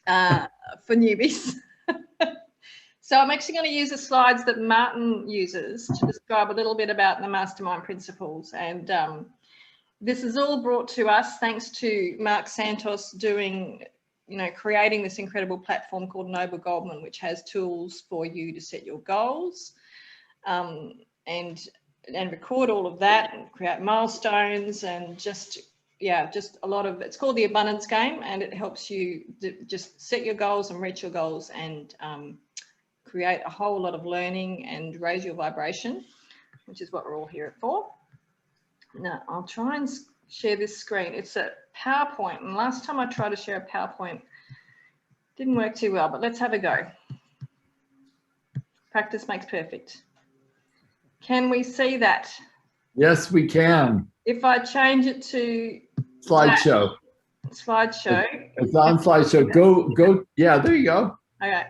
for newbies. So I'm actually going to use the slides that Martin uses to describe a little bit about the mastermind principles. And this is all brought to us thanks to Mark Santos doing, creating this incredible platform called Noble Goldman, which has tools for you to set your goals and record all of that and create milestones and just a lot of, it's called the abundance game, and it helps you just set your goals and reach your goals and create a whole lot of learning and raise your vibration, which is what we're all here for. Now, I'll try and share this screen. It's a PowerPoint, and last time I tried to share a PowerPoint, didn't work too well, but let's have a go. Practice makes perfect. Can we see that? Yes, we can. If I change it to slideshow. Slideshow. It's on slideshow. Go. Yeah, there you go. Okay.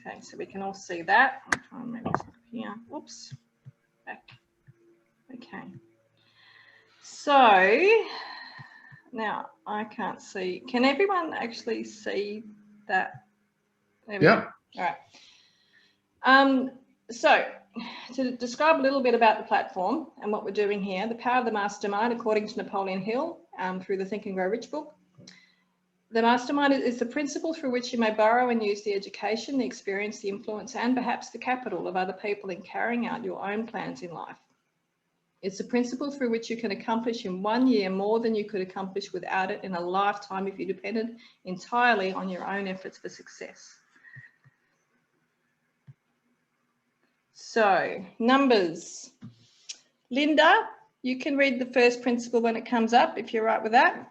Okay, so we can all see that. I'll try and maybe stop here. Oops. Back. Okay. So now I can't see. Can everyone actually see that? There we go. All right. So to describe a little bit about the platform and what we're doing here, the power of the mastermind, according to Napoleon Hill, through the Think and Grow Rich book. The mastermind is the principle through which you may borrow and use the education, the experience, the influence, and perhaps the capital of other people in carrying out your own plans in life. It's a principle through which you can accomplish in 1 year more than you could accomplish without it in a lifetime if you depended entirely on your own efforts for success. So, numbers. Linda, you can read the first principle when it comes up, if you're right with that.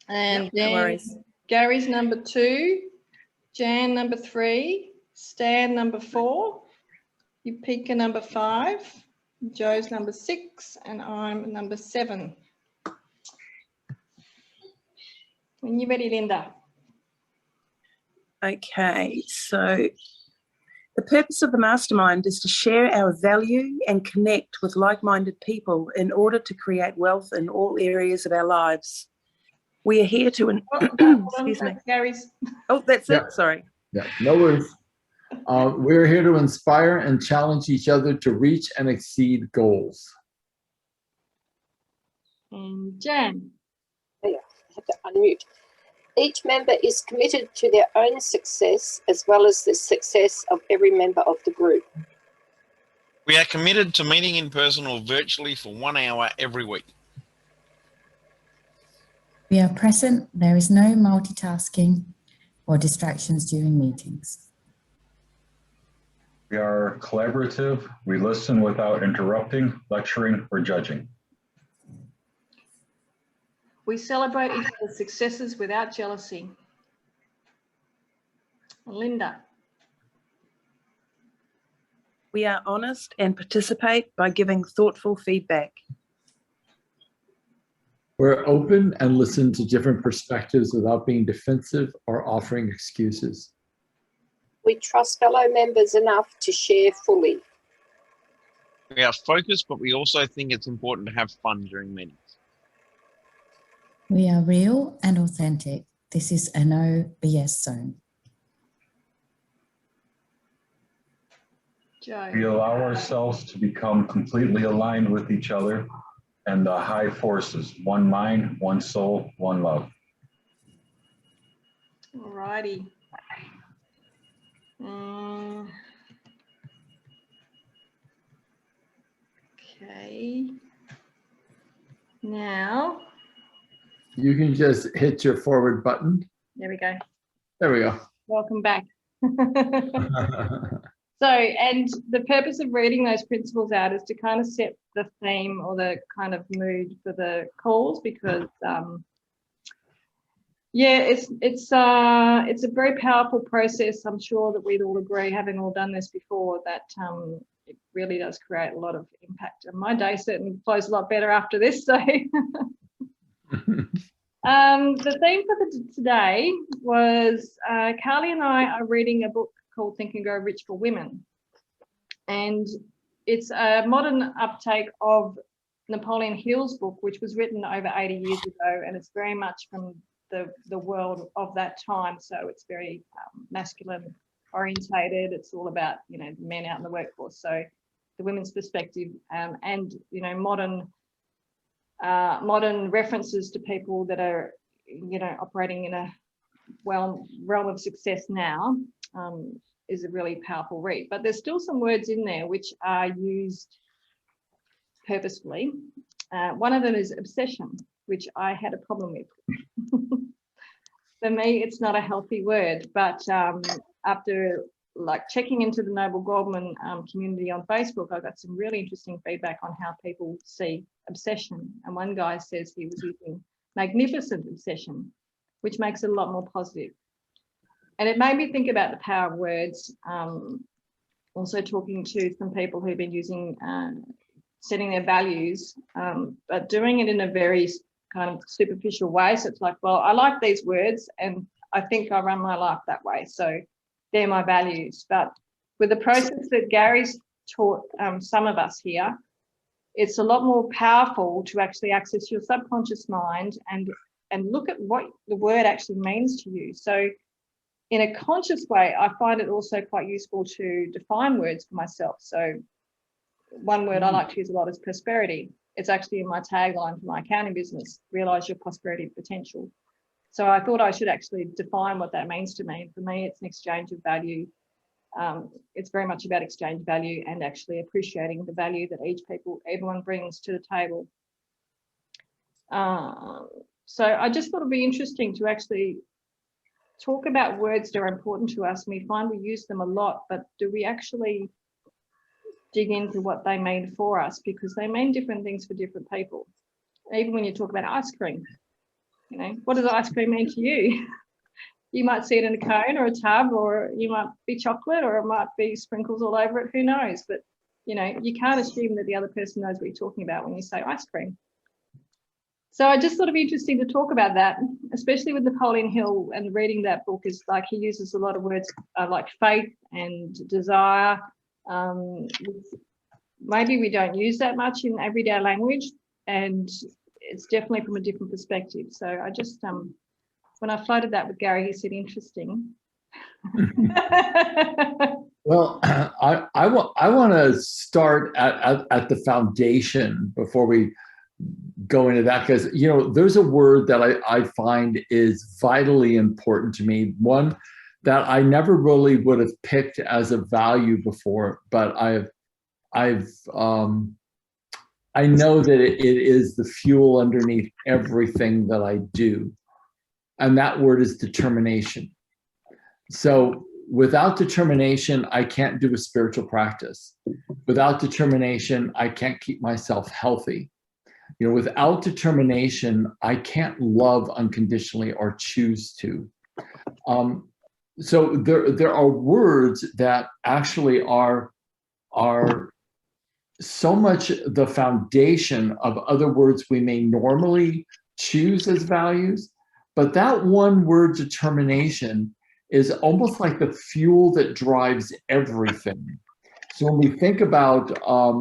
And then no worries. Gary's number 2, Jan number 3, Stan number 4, Yupika number 5, Joe's number 6, and I'm number 7. When you're ready, Linda. Okay, so the purpose of the mastermind is to share our value and connect with like-minded people in order to create wealth in all areas of our lives. We are here to, excuse me. Gary's. Oh, that's it. Sorry. Yeah, no worries. We're here to inspire and challenge each other to reach and exceed goals. And Jan. Yeah, I have to unmute. Each member is committed to their own success as well as the success of every member of the group. We are committed to meeting in person or virtually for 1 hour every week. We are present. There is no multitasking or distractions during meetings. We are collaborative. We listen without interrupting, lecturing, or judging. We celebrate each other's successes without jealousy. Linda. We are honest and participate by giving thoughtful feedback. We're open and listen to different perspectives without being defensive or offering excuses. We trust fellow members enough to share fully. We are focused, but we also think it's important to have fun during meetings. We are real and authentic. This is a no BS zone. Joe. We allow ourselves to become completely aligned with each other and the high forces, one mind, one soul, one love. All righty. Okay. Now. You can just hit your forward button. There we go. There we go. Welcome back. So, and the purpose of reading those principles out is to kind of set the theme or the kind of mood for the calls, because yeah, it's a very powerful process. I'm sure that we'd all agree, having all done this before, that it really does create a lot of impact. And my day certainly flows a lot better after this. So the theme for today was Carly and I are reading a book called Think and Grow Rich for Women. And it's a modern uptake of Napoleon Hill's book, which was written over 80 years ago. And it's very much from the world of that time. So it's very masculine orientated. It's all about, you know, men out in the workforce. So the women's perspective, and, you know, modern references to people that are, you know, operating in a realm of success now, is a really powerful read. But there's still some words in there which are used purposefully. One of them is obsession, which I had a problem with. For me, it's not a healthy word, but after like checking into the Noble Goldman community on Facebook, I got some really interesting feedback on how people see obsession. And one guy says he was using magnificent obsession, which makes it a lot more positive. And it made me think about the power of words. Also talking to some people who've been using, setting their values, but doing it in a very kind of superficial way. So it's like, well, I like these words and I think I run my life that way. So they're my values. But with the process that Gary's taught some of us here, it's a lot more powerful to actually access your subconscious mind and look at what the word actually means to you. So in a conscious way, I find it also quite useful to define words for myself. So one word I like to use a lot is prosperity. It's actually in my tagline for my accounting business, realize your prosperity potential. So I thought I should actually define what that means to me. For me, it's an exchange of value. It's very much about exchange value and actually appreciating the value that everyone brings to the table. So I just thought it'd be interesting to actually talk about words that are important to us. We find we use them a lot, but do we actually dig into what they mean for us? Because they mean different things for different people. Even when you talk about ice cream, you know, what does ice cream mean to you? You might see it in a cone or a tub, or you might be chocolate, or it might be sprinkles all over it, who knows? But, you know, you can't assume that the other person knows what you're talking about when you say ice cream. So I just thought it'd be interesting to talk about that, especially with Napoleon Hill, and reading that book is like, he uses a lot of words like faith and desire. Maybe we don't use that much in everyday language, and it's definitely from a different perspective. So I just, when I floated that with Gary, he said, interesting. Well, I want to start at the foundation before we go into that, because, you know, there's a word that I find is vitally important to me, one that I never really would have picked as a value before, but I know that it is the fuel underneath everything that I do, and that word is determination. So without determination, I can't do a spiritual practice. Without determination, I can't keep myself healthy. You know, without determination, I can't love unconditionally or choose to. So there are words that actually are so much the foundation of other words we may normally choose as values, but that one word, determination, is almost like the fuel that drives everything. So when we think about,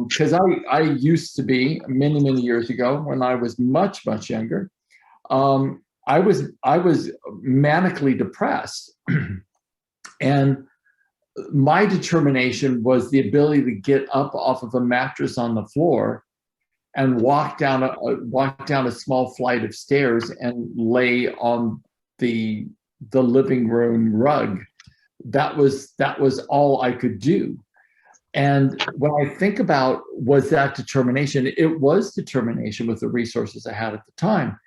because I used to be, many years ago, when I was much younger, I was manically depressed, and my determination was the ability to get up off of a mattress on the floor and walk down a small flight of stairs and lay on the living room rug. That was all I could do. And when I think about, was that determination? It was determination with the resources I had at the time.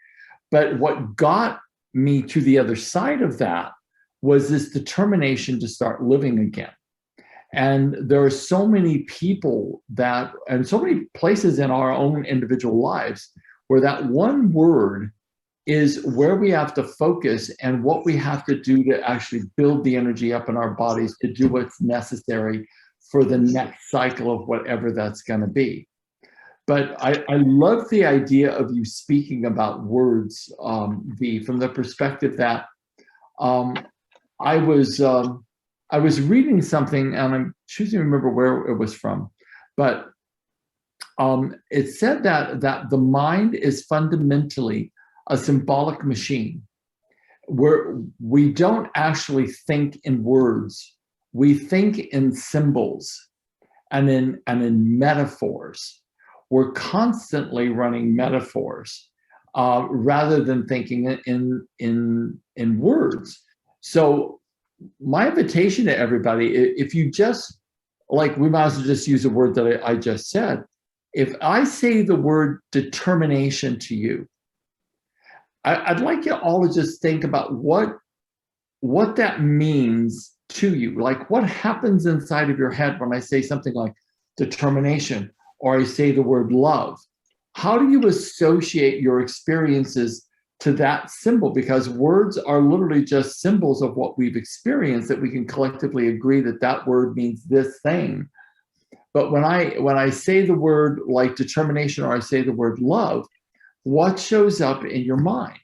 But what got me to the other side of that was this determination to start living again. And there are so many people and so many places in our own individual lives where that one word is where we have to focus and what we have to do to actually build the energy up in our bodies to do what's necessary for the next cycle of whatever that's going to be. But I love the idea of you speaking about words, V, from the perspective that I was reading something, and I'm choosing to remember where it was from, but it said that the mind is fundamentally a symbolic machine. we don't actually think in words. We think in symbols and in metaphors. We're constantly running metaphors rather than thinking in words. So my invitation to everybody, if you just, like, we might as well just use a word that I just said. If I say the word determination to you, I'd like you all to just think about what that means to you. Like, what happens inside of your head when I say something like determination, or I say the word love? How do you associate your experiences to that symbol? Because words are literally just symbols of what we've experienced, that we can collectively agree that that word means this thing. But when I say the word like determination, or I say the word love, what shows up in your mind?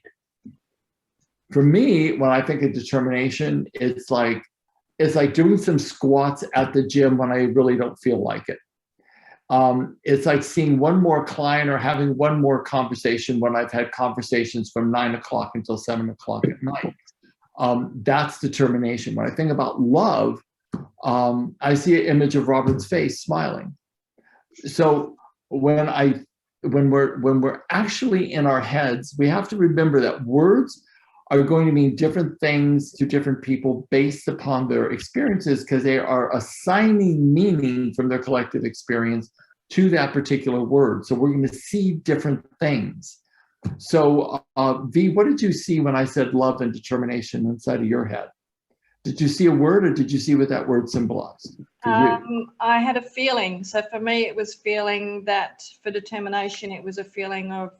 For me, when I think of determination, it's like doing some squats at the gym when I really don't feel like it. It's like seeing one more client or having one more conversation when I've had conversations from 9 o'clock until 7 o'clock at night. That's determination. When I think about love, I see an image of Robert's face smiling. So when we're actually in our heads, we have to remember that words are going to mean different things to different people based upon their experiences, because they are assigning meaning from their collective experience to that particular word. So we're going to see different things. So V, what did you see when I said love and determination inside of your head? Did you see a word, or did you see what that word symbolized for you? I had a feeling. So for me, it was feeling that for determination, it was a feeling of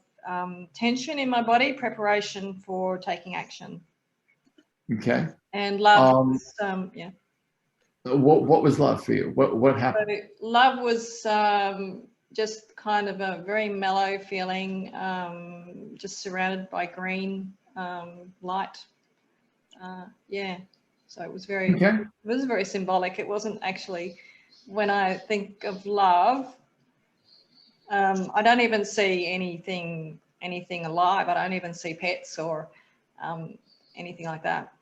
tension in my body, preparation for taking action. Okay. And love was, yeah. What was love for you? What happened? So love was just kind of a very mellow feeling, just surrounded by green light. Yeah. So it was very, Okay. it was very symbolic. It wasn't actually, when I think of love, I don't even see anything alive. I don't even see pets or anything like that.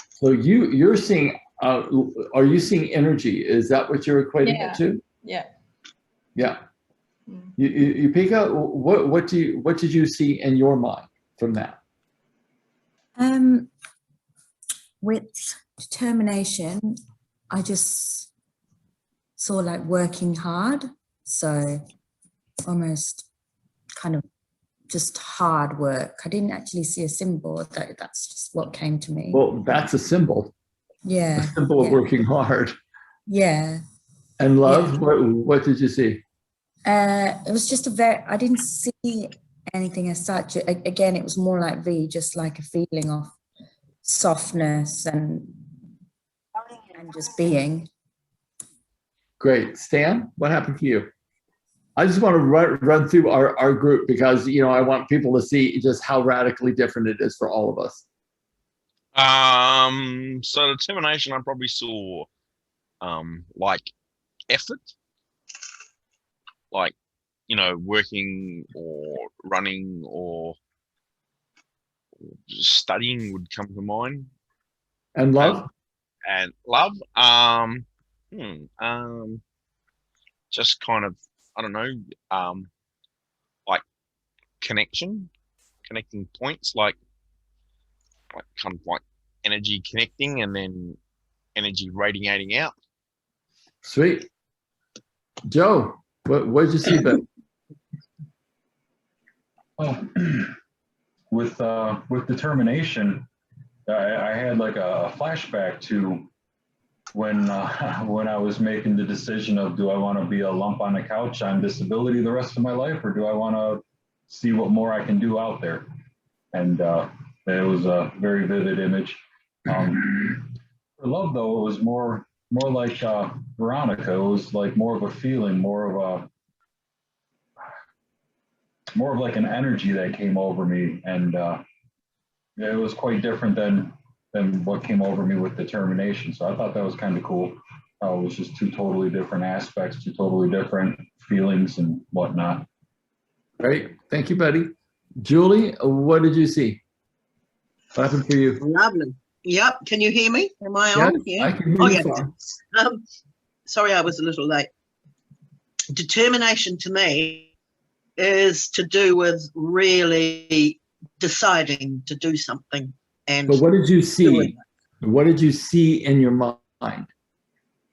So you're seeing, are you seeing energy? Is that what you're equating it to? Yeah. Yeah. Mm. You Pika, what did you see in your mind from that? With determination, I just saw like working hard. So almost kind of just hard work. I didn't actually see a symbol. That's just what came to me. Well, that's a symbol. Yeah. A symbol of working hard. Yeah. And love, Yeah. what did you see? It was just I didn't see anything as such. Again, it was more like V, just like a feeling of softness and just being. Great. Stan, what happened to you? I just want to run through our group, because, you know, I want people to see just how radically different it is for all of us. So determination, I probably saw like effort, like, you know, working or running or studying would come to mind. And love? And love, just kind of, I don't know, like connecting points, like kind of like energy connecting and then energy radiating out. Sweet. Joe, what did you see, Ben? Well, with determination, I had like a flashback to when I was making the decision of, do I want to be a lump on the couch on disability the rest of my life, or do I want to see what more I can do out there? And it was a very vivid image. For love, though, it was more like Veronica. It was like more of a feeling, more of like an energy that came over me, and it was quite different than what came over me with determination. So I thought that was kind of cool. It was just two totally different aspects, two totally different feelings and whatnot. Great. Thank you, buddy. Julie, what did you see? What happened for you? Lovely. Yep. Can you hear me? Am I Yes, on? Yeah. I can hear Oh, you yeah. fine. Sorry, I was a little late. Determination to me is to do with really deciding to do something and But what did you doing see? What did you see in your mind?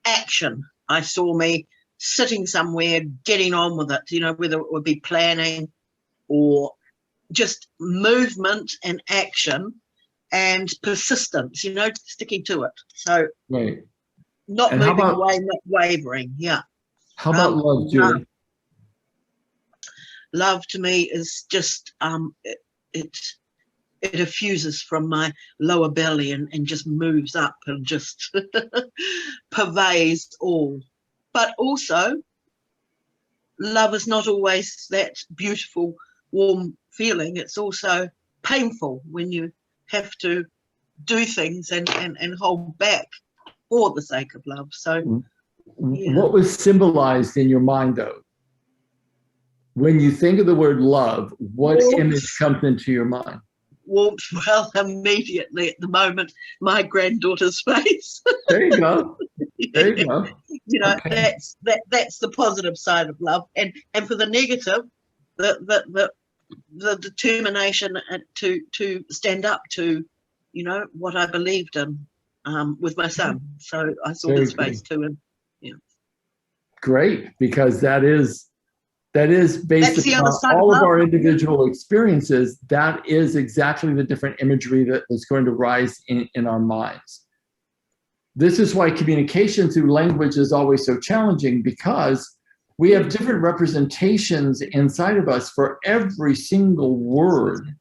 action. I saw me sitting somewhere, getting on with it, you know, whether it would be planning or just movement and action and persistence, you know, sticking to it. So Right. not And how moving about- away, not wavering. Yeah. How about love, Julie? Love to me is just it effuses from my lower belly and just moves up and just pervades all. But also, love is not always that beautiful, warm feeling. It's also painful when you have to do things and hold back for the sake of love. So yeah. What was symbolized in your mind, though? When you think of the word love, what Warmth. image comes into your mind? Warmth, well, immediately at the moment, my granddaughter's face. There you go. There you go. You know, Okay. that's the positive side of love, and for the negative, the determination to stand up to, you know, what I believed in with my son. So I saw Very his face too, and Great, because that is based That's the other upon side of all of love. our individual experiences. That is exactly the different imagery that is going to rise in our minds. This is why communication through language is always so challenging, because we have different representations inside of us for every single word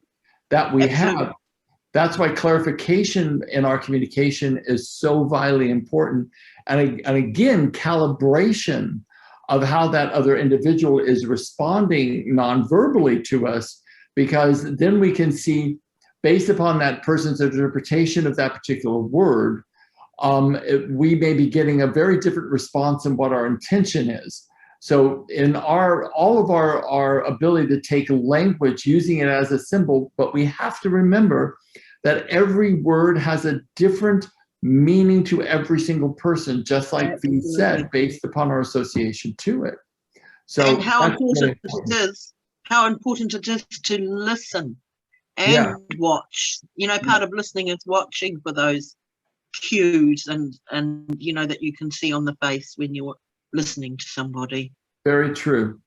that we Absolutely. have. That's why clarification in our communication is so vitally important. And again, calibration of how that other individual is responding non-verbally to us, because then we can see, based upon that person's interpretation of that particular word, we may be getting a very different response than what our intention is. So in all of our ability to take language, using it as a symbol, but we have to remember that every word has a different meaning to every single person, just like V said, based upon our association to it. So and how that's really important it is to listen and Yeah. watch. You know, part of listening is watching for those cues and you know, that you can see on the face when you're listening to somebody. Very true.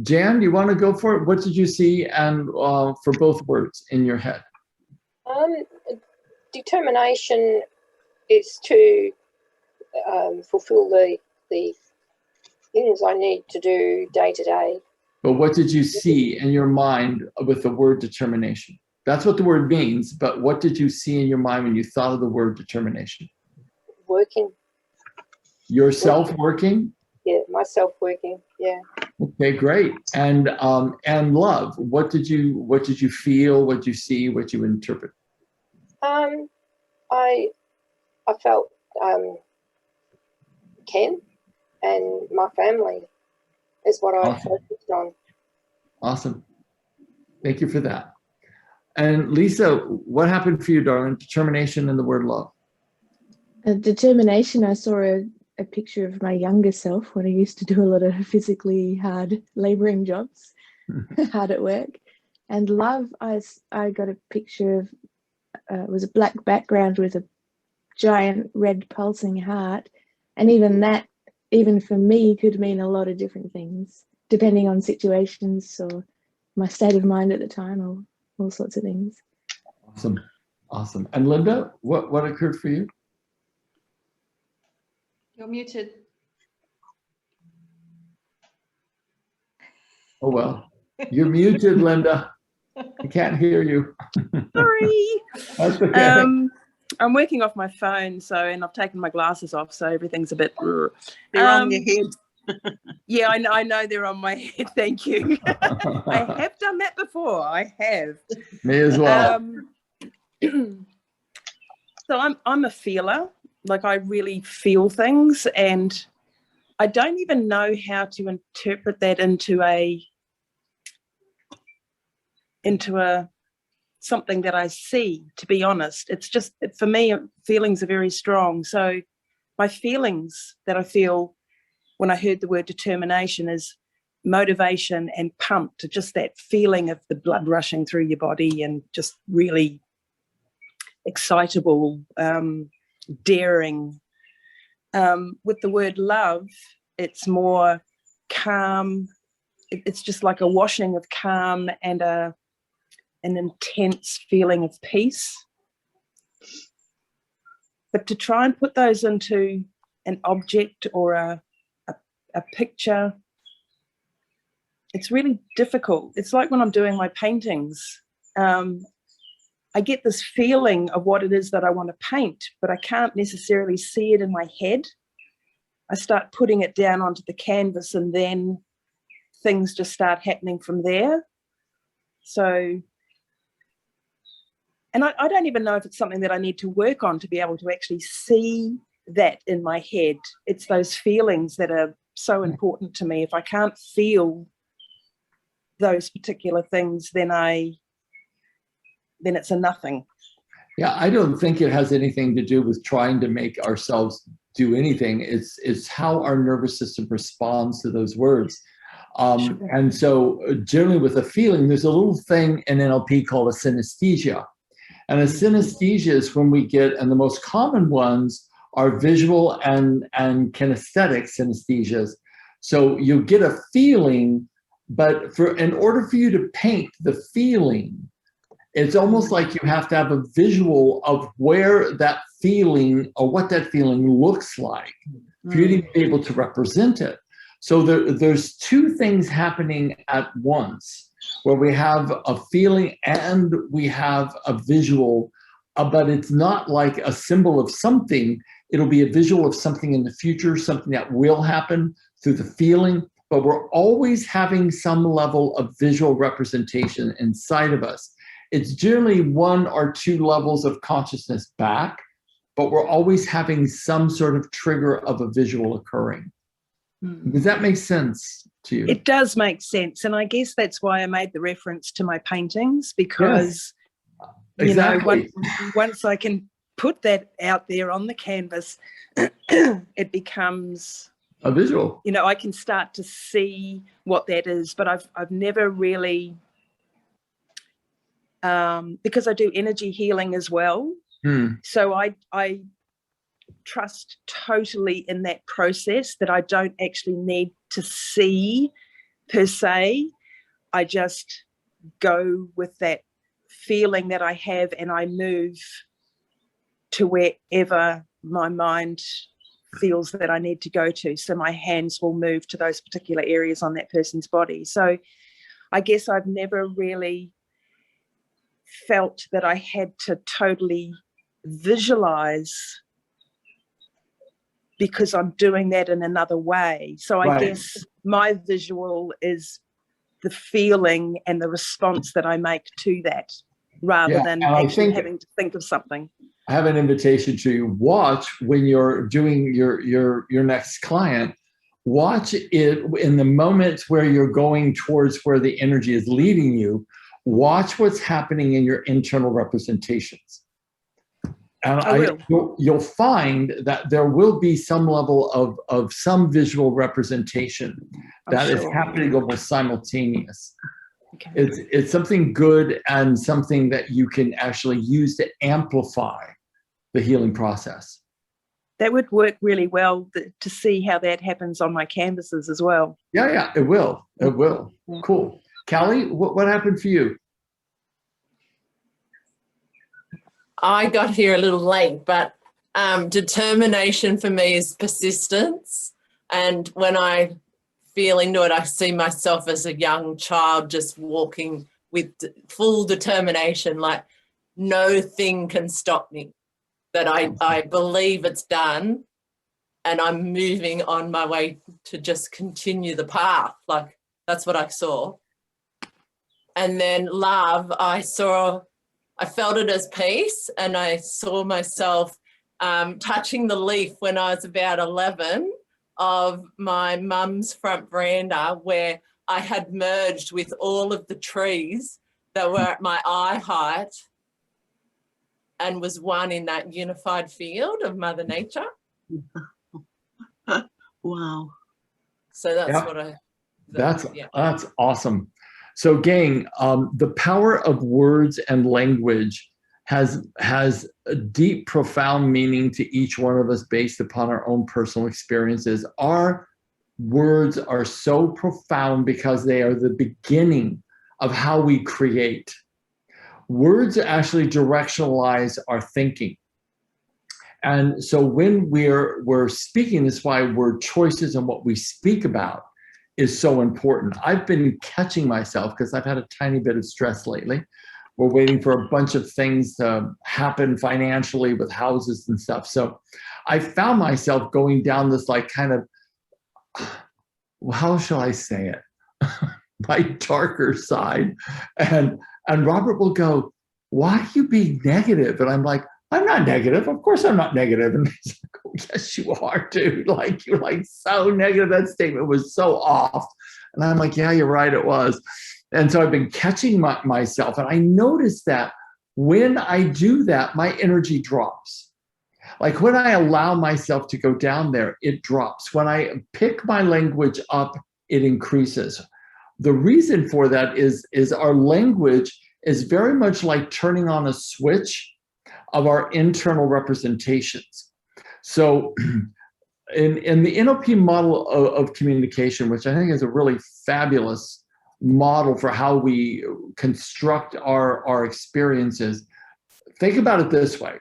Jan, do you want to go for it? What did you see and for both words in your head? Determination is to fulfill the things I need to do day to day. But what did you see in your mind with the word determination? That's what the word means, but what did you see in your mind when you thought of the word determination? Working. Yourself working? Yeah, myself working. Yeah. Okay, great. And love. What did you feel? What did you see? What did you interpret? I felt Ken and my family is what I Awesome. focused on. Awesome. Thank you for that. And Lisa, what happened for you, darling? Determination and the word love. Determination, I saw a picture of my younger self when I used to do a lot of physically hard labouring jobs, hard at work. And love, I got a picture of, it was a black background with a giant red pulsing heart. And even that, even for me, could mean a lot of different things, depending on situations or my state of mind at the time, or all sorts of things. Awesome. Awesome. And Linda, what occurred for you? You're muted. Oh, well, you're muted, Linda. I can't hear you. Sorry. That's okay. I'm working off my phone, and I've taken my glasses off, so everything's a bit. They're on your head. Yeah, I know they're on my head. Thank you. I have done that before. I have. Me as well. So I'm a feeler. Like, I really feel things, and I don't even know how to interpret that into a something that I see, to be honest. It's just, for me, feelings are very strong. So my feelings that I feel when I heard the word determination is motivation and pumped, just that feeling of the blood rushing through your body and just really excitable, daring. With the word love, it's more calm. It's just like a washing of calm and an intense feeling of peace. But to try and put those into an object or a picture, it's really difficult. It's like when I'm doing my paintings, I get this feeling of what it is that I want to paint, but I can't necessarily see it in my head. I start putting it down onto the canvas and then things just start happening from there. So, and I don't even know if it's something that I need to work on to be able to actually see that in my head. It's those feelings that are so important to me. If I can't feel those particular things, then it's a nothing. Yeah, I don't think it has anything to do with trying to make ourselves do anything. It's how our nervous system responds to those words. Sure. And so generally with a feeling, there's a little thing in NLP called a synesthesia. And a synesthesia is when we get, and the most common ones are visual and kinesthetic synesthesias. So you get a feeling, but in order for you to paint the feeling, it's almost like you have to have a visual of where that feeling or what that feeling looks like for you to be able to represent it. So there's two things happening at once, where we have a feeling and we have a visual, but it's not like a symbol of something. It'll be a visual of something in the future, something that will happen through the feeling, but we're always having some level of visual representation inside of us. It's generally 1 or 2 levels of consciousness back, but we're always having some sort of trigger of a visual occurring. Does that make sense to you? It does make sense. And I guess that's why I made the reference to my paintings, because, exactly. Once I can put that out there on the canvas, it becomes a visual. I can start to see what that is, but I've never really, because I do energy healing as well. So I trust totally in that process, that I don't actually need to see per se. I just go with that feeling that I have and I move to wherever my mind feels that I need to go to. So my hands will move to those particular areas on that person's body. So I guess I've never really felt that I had to totally visualize, because I'm doing that in another way. So I guess my visual is the feeling and the response that I make to that, rather than actually having to think of something. I have an invitation to you. Watch when you're doing your next client, watch it in the moments where you're going towards where the energy is leading you. Watch what's happening in your internal representations. And you'll find that there will be some level of some visual representation that is happening almost simultaneous. Okay. It's something good and something that you can actually use to amplify the healing process. That would work really well to see how that happens on my canvases as well. Yeah, it will. It will. Cool. Callie, what happened for you? I got here a little late, but determination for me is persistence. And when I feel into it, I see myself as a young child just walking with full determination, like no thing can stop me. That I believe it's done, and I'm moving on my way to just continue the path. Like that's what I saw. And then love, I felt it as peace, and I saw myself touching the leaf when I was about 11 of my mum's front veranda, where I had merged with all of the trees that were at my eye height and was one in that unified field of Mother Nature. Wow. So that's Yeah. what I. That's yeah. that's awesome. So, gang, the power of words and language has a deep, profound meaning to each one of us based upon our own personal experiences. Our words are so profound because they are the beginning of how we create. Words actually directionalize our thinking. And so when we're speaking, that's why word choices and what we speak about is so important. I've been catching myself because I've had a tiny bit of stress lately. We're waiting for a bunch of things to happen financially with houses and stuff. So I found myself going down this like kind of, how shall I say it? My darker side. And Robert will go, why are you being negative? And I'm like, I'm not negative. Of course I'm not negative. And he's like, oh, yes, you are, dude. Like, you're like so negative. That statement was so off. And I'm like, yeah, you're right, it was. And so I've been catching myself. And I noticed that when I do that, my energy drops. Like when I allow myself to go down there, it drops. When I pick my language up, it increases. The reason for that is our language is very much like turning on a switch of our internal representations. So in the NLP model of communication, which I think is a really fabulous model for how we construct our experiences, think about it this way.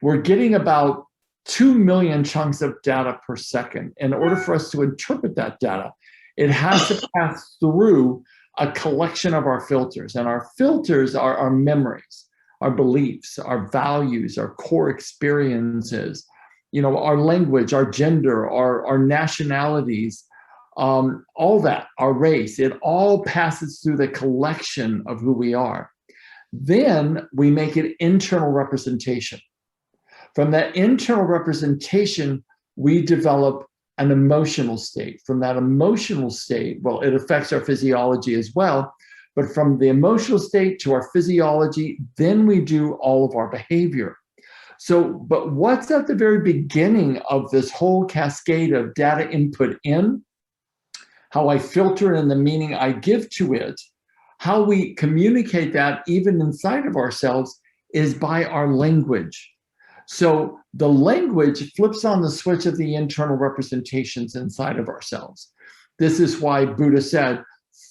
We're getting about 2 million chunks of data per second. In order for us to interpret that data, it has to pass through a collection of our filters. And our filters are our memories, our beliefs, our values, our core experiences, our language, our gender, our nationalities, all that, our race. It all passes through the collection of who we are. Then we make it internal representation. From that internal representation, we develop an emotional state. From that emotional state, well, it affects our physiology as well, but from the emotional state to our physiology, then we do all of our behavior. So, but what's at the very beginning of this whole cascade of data input in, how I filter in the meaning I give to it, how we communicate that even inside of ourselves is by our language. So the language flips on the switch of the internal representations inside of ourselves. This is why Buddha said,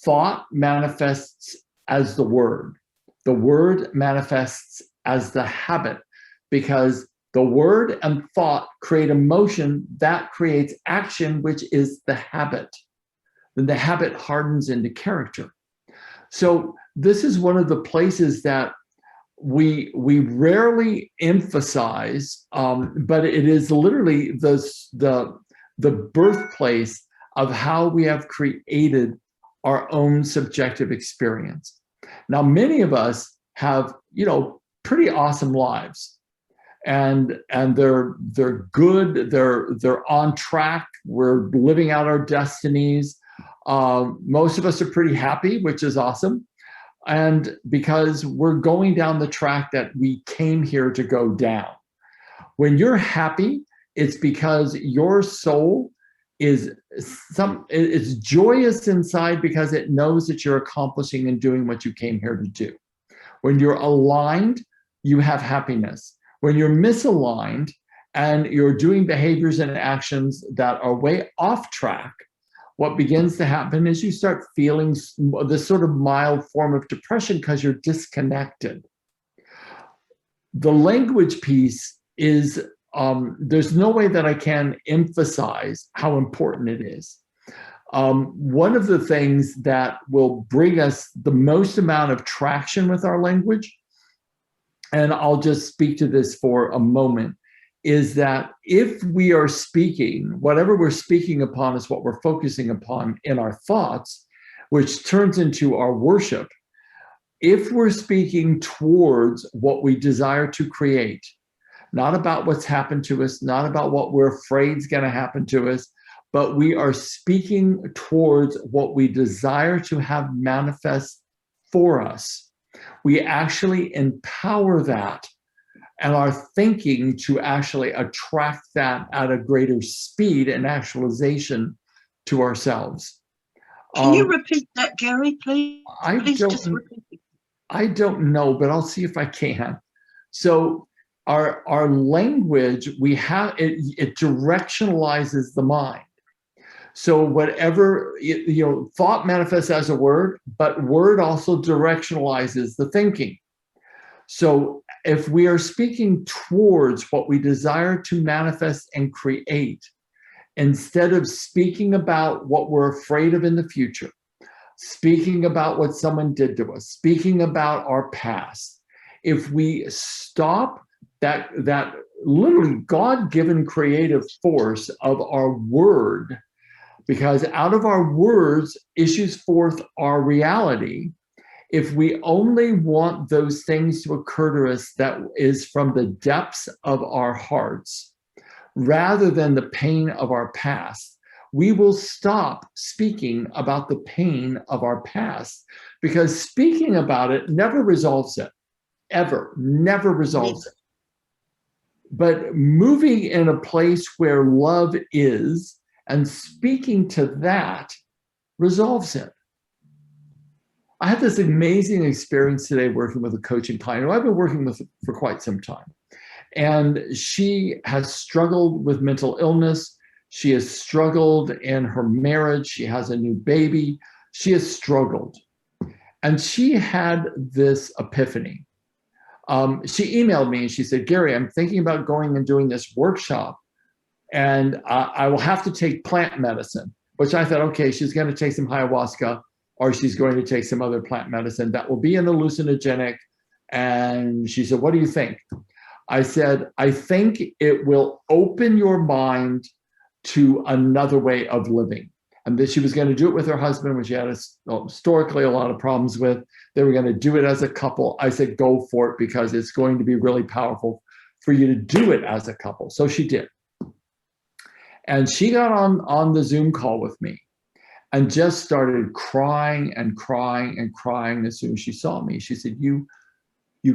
thought manifests as the word manifests as the habit, because the word and thought create emotion that creates action, which is the habit. Then the habit hardens into character. So this is one of the places that we rarely emphasize, but it is literally the birthplace of how we have created our own subjective experience. Now, many of us have, pretty awesome lives, and they're good. They're on track. We're living out our destinies. Most of us are pretty happy, which is awesome. And because we're going down the track that we came here to go down. When you're happy, it's because your soul it's joyous inside because it knows that you're accomplishing and doing what you came here to do. When you're aligned, you have happiness. When you're misaligned and you're doing behaviors and actions that are way off track, what begins to happen is you start feeling this sort of mild form of depression because you're disconnected. The language piece is, there's no way that I can emphasize how important it is. One of the things that will bring us the most amount of traction with our language, and I'll just speak to this for a moment, is that if we are speaking, whatever we're speaking upon is what we're focusing upon in our thoughts, which turns into our worship. If we're speaking towards what we desire to create, not about what's happened to us, not about what we're afraid is going to happen to us, but we are speaking towards what we desire to have manifest for us, We actually empower that and are thinking to actually attract that at a greater speed and actualization to ourselves. Can you repeat that, Gary, please? I Please just don't, repeat it. I don't know, but I'll see if I can. So our language, we have it directionalizes the mind. So whatever, thought manifests as a word, but word also directionalizes the thinking. So if we are speaking towards what we desire to manifest and create, instead of speaking about what we're afraid of in the future, speaking about what someone did to us, speaking about our past, if we stop that literally God-given creative force of our word, because out of our words issues forth our reality. If we only want those things to occur to us that is from the depths of our hearts, rather than the pain of our past, we will stop speaking about the pain of our past, because speaking about it never resolves it, ever, never resolves it. But moving in a place where love is and speaking to that resolves it. I had this amazing experience today working with a coaching client who I've been working with for quite some time. And she has struggled with mental illness. She has struggled in her marriage. She has a new baby. She has struggled. And she had this epiphany. She emailed me and she said, Gary, I'm thinking about going and doing this workshop, and I will have to take plant medicine, which I thought, okay, she's going to take some ayahuasca, or she's going to take some other plant medicine that will be an hallucinogenic. And she said, what do you think? I said, I think it will open your mind to another way of living. And that she was going to do it with her husband, which she had historically a lot of problems with. They were going to do it as a couple. I said, go for it, because it's going to be really powerful for you to do it as a couple. So she did. And she got on the Zoom call with me and just started crying and crying and crying as soon as she saw me. She said, you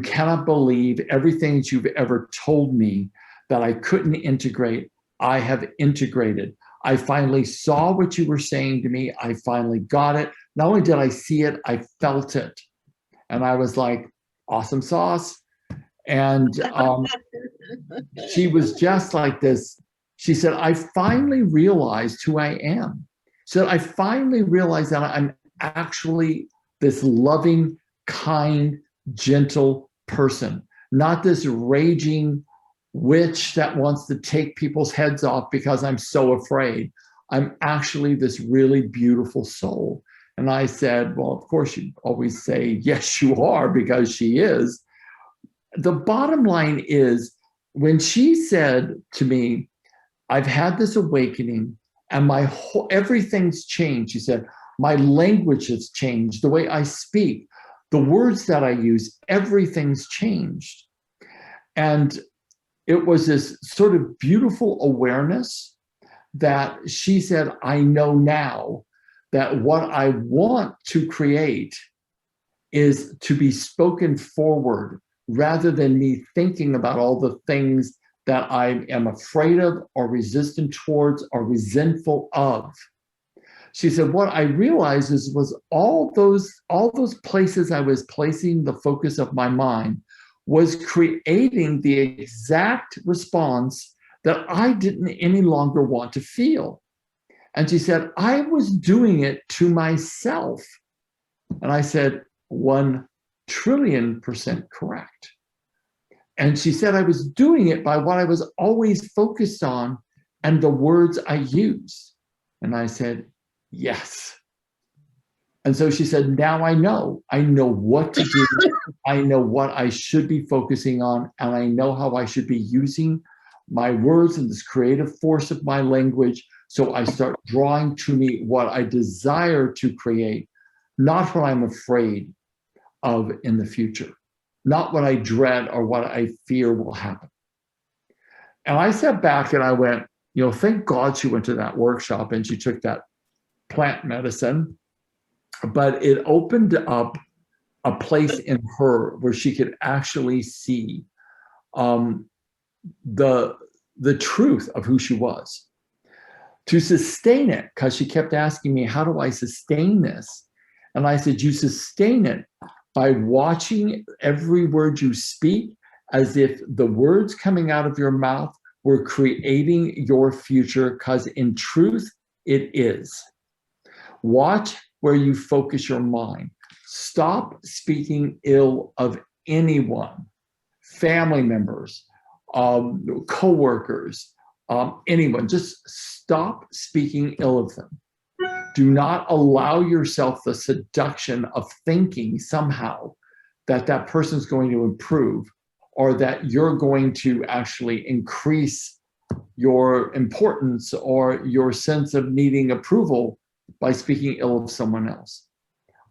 cannot believe everything that you've ever told me that I couldn't integrate. I have integrated. I finally saw what you were saying to me. I finally got it. Not only did I see it, I felt it. And I was like, awesome sauce. And she was just like this. She said, I finally realized who I am. So I finally realized that I'm actually this loving, kind, gentle person, not this raging witch that wants to take people's heads off because I'm so afraid. I'm actually this really beautiful soul. And I said, well, of course you always say, yes, you are, because she is. The bottom line is, when she said to me, I've had this awakening and everything's changed. She said, my language has changed, the way I speak, the words that I use, everything's changed. And it was this sort of beautiful awareness that she said, I know now that what I want to create is to be spoken forward, rather than me thinking about all the things that I am afraid of or resistant towards or resentful of. She said, what I realized was all those places I was placing the focus of my mind was creating the exact response that I didn't any longer want to feel. And she said, I was doing it to myself. And I said, 1,000,000,000% correct. And she said, I was doing it by what I was always focused on and the words I use. And I said, yes. And so she said, now I know what to do. I know what I should be focusing on, and I know how I should be using my words and this creative force of my language. So I start drawing to me what I desire to create, not what I'm afraid of in the future, not what I dread or what I fear will happen. And I sat back and I went, thank God she went to that workshop and she took that plant medicine, but it opened up a place in her where she could actually see the truth of who she was. To sustain it, because she kept asking me, how do I sustain this? And I said, you sustain it by watching every word you speak as if the words coming out of your mouth were creating your future, because in truth, it is. Watch where you focus your mind. Stop speaking ill of anyone, family members, co-workers, anyone. Just stop speaking ill of them. Do not allow yourself the seduction of thinking somehow that that person's going to improve, or that you're going to actually increase your importance or your sense of needing approval by speaking ill of someone else.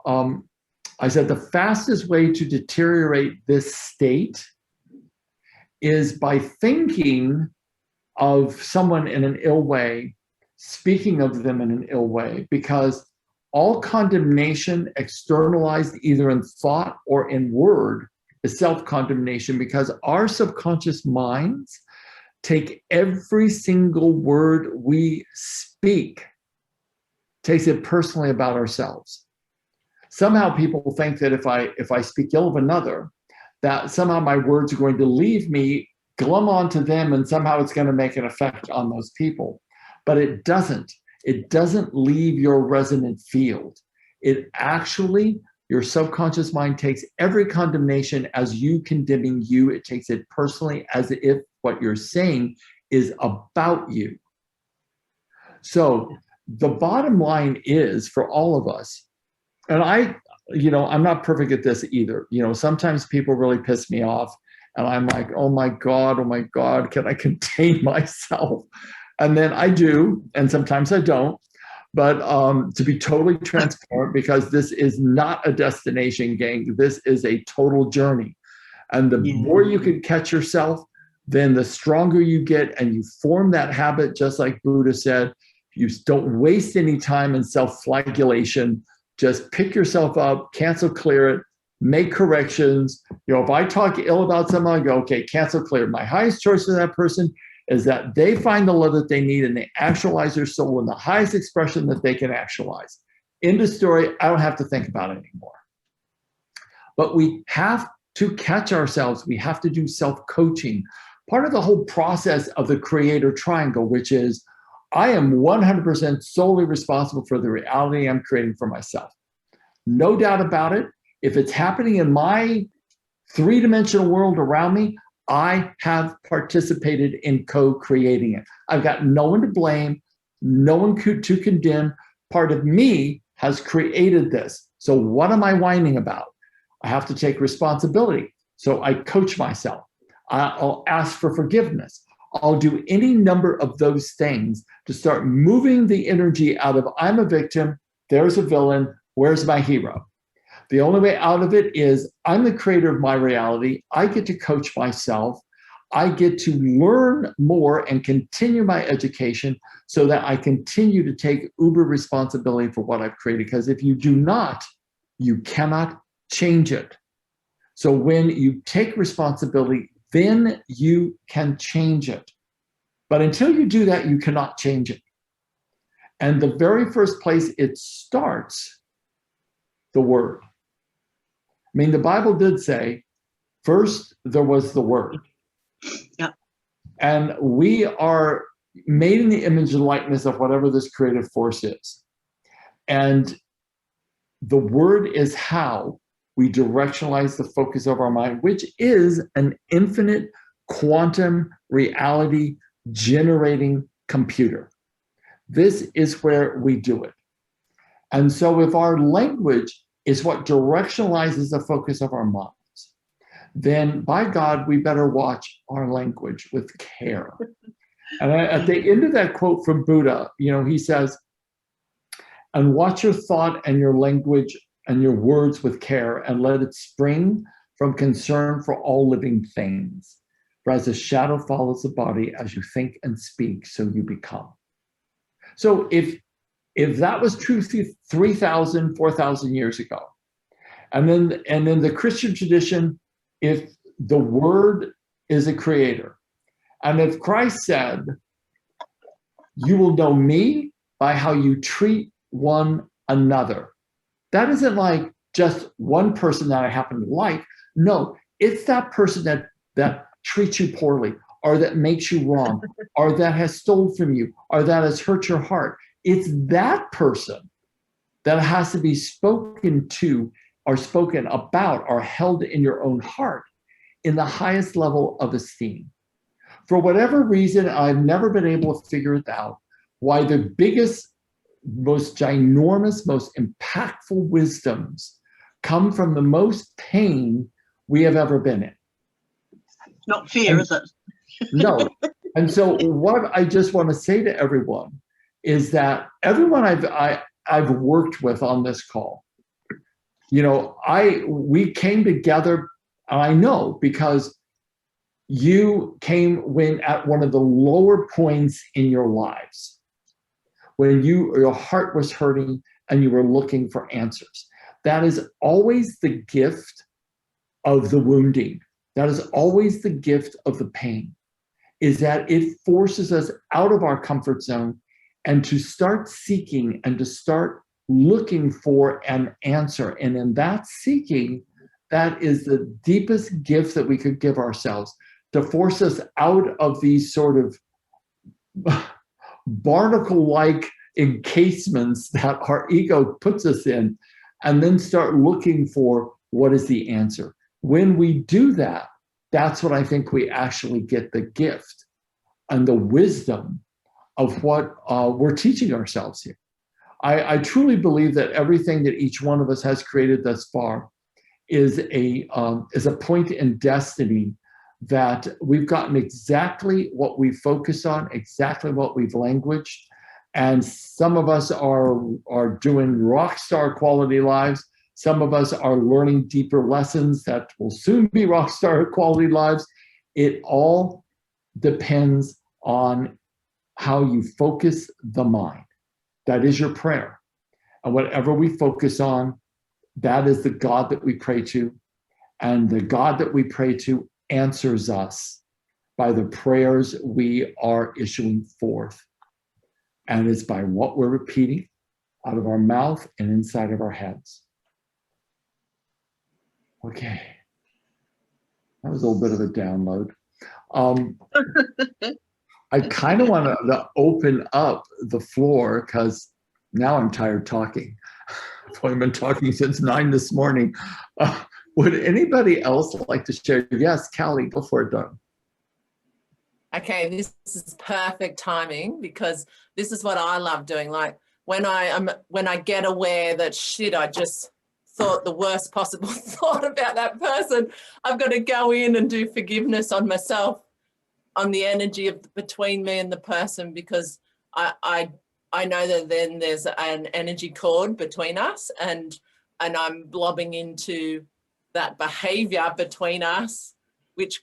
I said the fastest way to deteriorate this state is by thinking of someone in an ill way, speaking of them in an ill way, because all condemnation externalized either in thought or in word is self-condemnation, because our subconscious minds take every single word we speak, takes it personally about ourselves. Somehow people think that if I speak ill of another, that somehow my words are going to leave me, glom onto them, and somehow it's going to make an effect on those people. But it doesn't. It doesn't leave your resonant field. It actually, your subconscious mind takes every condemnation as you condemning you. It takes it personally as if what you're saying is about you. So the bottom line is for all of us, and I'm not perfect at this either. Sometimes people really piss me off and I'm like, oh my God, can I contain myself? And then I do, and sometimes I don't. But to be totally transparent, because this is not a destination, gang, this is a total journey. And the more you can catch yourself, then the stronger you get, and you form that habit, just like Buddha said. You don't waste any time in self-flagellation. Just pick yourself up, cancel, clear it, make corrections. If I talk ill about someone, I go, okay, cancel, clear. My highest choice for that person is that they find the love that they need and they actualize their soul in the highest expression that they can actualize. End of story. I don't have to think about it anymore. But we have to catch ourselves. We have to do self-coaching. Part of the whole process of the creator triangle, which is I am 100% solely responsible for the reality I'm creating for myself. No doubt about it. If it's happening in my three-dimensional world around me, I have participated in co-creating it. I've got no one to blame, no one to condemn. Part of me has created this. So what am I whining about? I have to take responsibility. So I coach myself. I'll ask for forgiveness. I'll do any number of those things to start moving the energy out of I'm a victim, there's a villain, where's my hero? The only way out of it is I'm the creator of my reality. I get to coach myself. I get to learn more and continue my education so that I continue to take uber responsibility for what I've created. Because if you do not, you cannot change it. So when you take responsibility, then you can change it. But until you do that, you cannot change it. And the very first place it starts, the word. I mean, the Bible did say, first there was the word. Yeah. And we are made in the image and likeness of whatever this creative force is. And the word is how we directionalize the focus of our mind, which is an infinite quantum reality generating computer. This is where we do it. And so if our language is what directionalizes the focus of our minds, then by God, we better watch our language with care. And at the end of that quote from Buddha, he says, and watch your thought and your language and your words with care, and let it spring from concern for all living things. For as a shadow follows the body, as you think and speak, so you become. So if that was true 3,000, 4,000 years ago, And then in the Christian tradition, if the word is a creator, and if Christ said, you will know me by how you treat one another, that isn't like just one person that I happen to like. No, it's that person that treats you poorly, or that makes you wrong, or that has stolen from you, or that has hurt your heart. It's that person that has to be spoken to, or spoken about, or held in your own heart in the highest level of esteem. For whatever reason, I've never been able to figure it out, why the biggest, most ginormous, most impactful wisdoms come from the most pain we have ever been in. Not fear, is it? No. And so what I just want to say to everyone is that everyone I've worked with on this call, we came together, and I know because you came when at one of the lower points in your lives, when your heart was hurting and you were looking for answers. That is always the gift of the wounding. That is always the gift of the pain, is that it forces us out of our comfort zone and to start seeking and to start looking for an answer. And in that seeking, that is the deepest gift that we could give ourselves, to force us out of these sort of barnacle-like encasements that our ego puts us in, and then start looking for what is the answer. When we do that, that's when I think we actually get the gift and the wisdom of what we're teaching ourselves here. I truly believe that everything that each one of us has created thus far is a point in destiny, that we've gotten exactly what we focus on, exactly what we've languaged. And some of us are doing rock star quality lives. Some of us are learning deeper lessons that will soon be rock star quality lives. It all depends on how you focus the mind. That is your prayer. And whatever we focus on, that is the God that we pray to. And the God that we pray to answers us by the prayers we are issuing forth. And it's by what we're repeating out of our mouth and inside of our heads. Okay. That was a little bit of a download. I kind of want to open up the floor, because now I'm tired talking. I've only been talking since 9 this morning. Would anybody else like to share? Yes, Callie, go for it, darling. Okay, this is perfect timing, because this is what I love doing. Like when I get aware that shit, I just thought the worst possible thought about that person, I've got to go in and do forgiveness on myself, on the energy of between me and the person, because I know that then there's an energy cord between us, and I'm blobbing into that behavior between us, which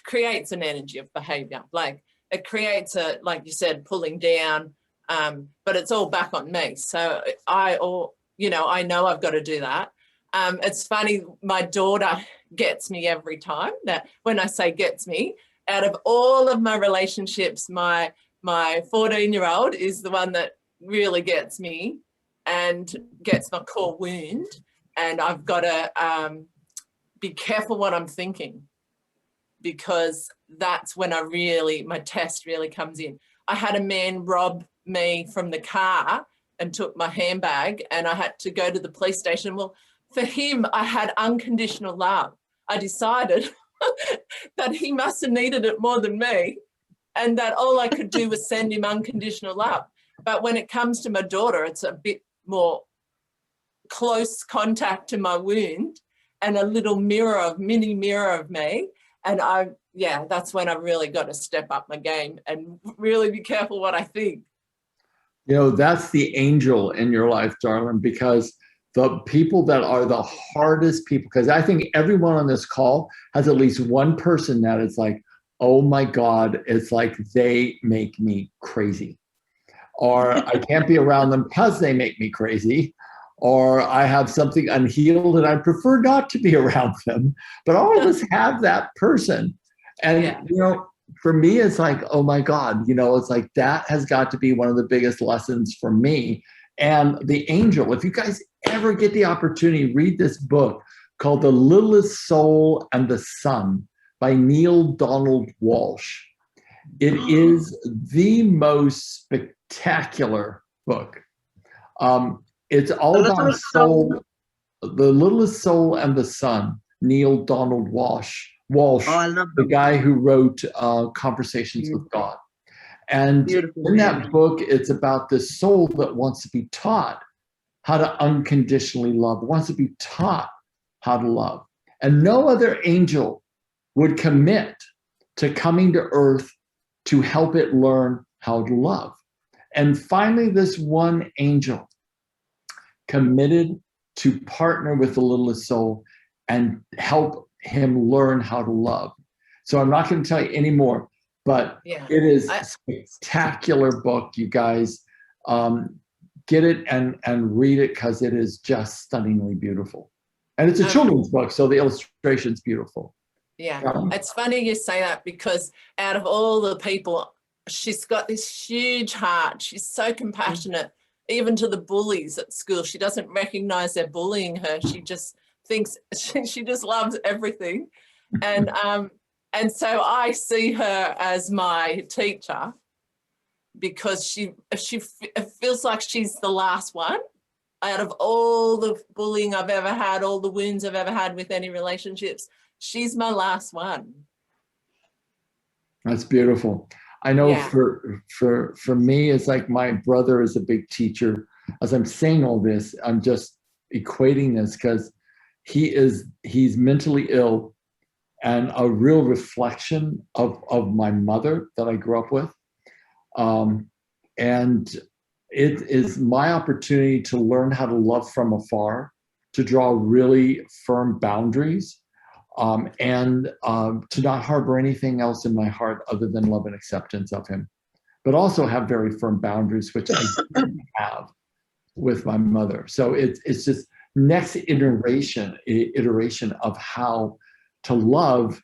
creates an energy of behavior. Like it creates a, like you said, pulling down, but it's all back on me. So I know I've got to do that. It's funny, my daughter gets me every time. That when I say gets me, out of all of my relationships, my 14-year-old is the one that really gets me and gets my core wound. And I've got to be careful what I'm thinking, because that's when my test really comes in. I had a man rob me from the car and took my handbag, and I had to go to the police station. Well, for him, I had unconditional love. I decided that he must have needed it more than me, and that all I could do was send him unconditional love. But when it comes to my daughter, it's a bit more close contact to my wound and a little mini mirror of me. And that's when I've really got to step up my game and really be careful what I think. That's the angel in your life, darling, because the people that are the hardest people, because I think everyone on this call has at least one person that is like, oh my God, it's like they make me crazy. Or I can't be around them because they make me crazy. or I have something unhealed and I prefer not to be around them. But all of us have that person. And, Yeah. you know, for me, it's like, oh my God, you know, it's like that has got to be one of the biggest lessons for me. And the angel, if you guys ever get the opportunity, read this book called The Littlest Soul and the Sun by Neil Donald Walsh. It is the most spectacular book. It's all The about Littlest soul, The Littlest Soul and the Sun, Neil Donald Walsh, Oh, I love the them. guy who wrote Conversations with God. And Beautiful. in that book, it's about this soul that wants to be taught how to unconditionally love, wants to be taught how to love. And no other angel would commit to coming to earth to help it learn how to love. And finally, this one angel committed to partner with the littlest soul and help him learn how to love. So I'm not going to tell you any more, but Yeah. it is a spectacular book, you guys. Get it and read it because it is just stunningly beautiful. And it's a children's book, so the illustration's beautiful. Yeah, it's funny you say that because out of all the people, she's got this huge heart. She's so compassionate, even to the bullies at school. She doesn't recognize they're bullying her. She just thinks she just loves everything. And so I see her as my teacher because it feels like she's the last one out of all the bullying I've ever had, all the wounds I've ever had with any relationships. She's my last one. That's beautiful. I know Yeah. for me, it's like my brother is a big teacher. As I'm saying all this, I'm just equating this because he's mentally ill and a real reflection of my mother that I grew up with. And it is my opportunity to learn how to love from afar, to draw really firm boundaries, and to not harbor anything else in my heart other than love and acceptance of him, but also have very firm boundaries, which I didn't have with my mother. So it's just next iteration of how to love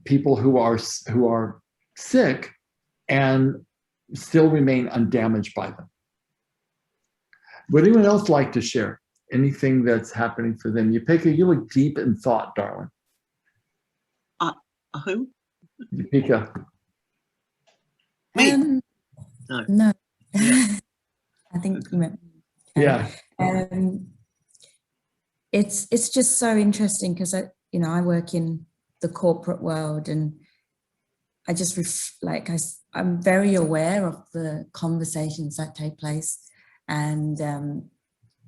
people who are sick and still remain undamaged by them. Would anyone else like to share anything that's happening for them? Yupika, you look deep in thought, darling. Who? Yupika. Me? No. I think you meant. Yeah. It's just so interesting because I work in the corporate world and I just I'm very aware of the conversations that take place, and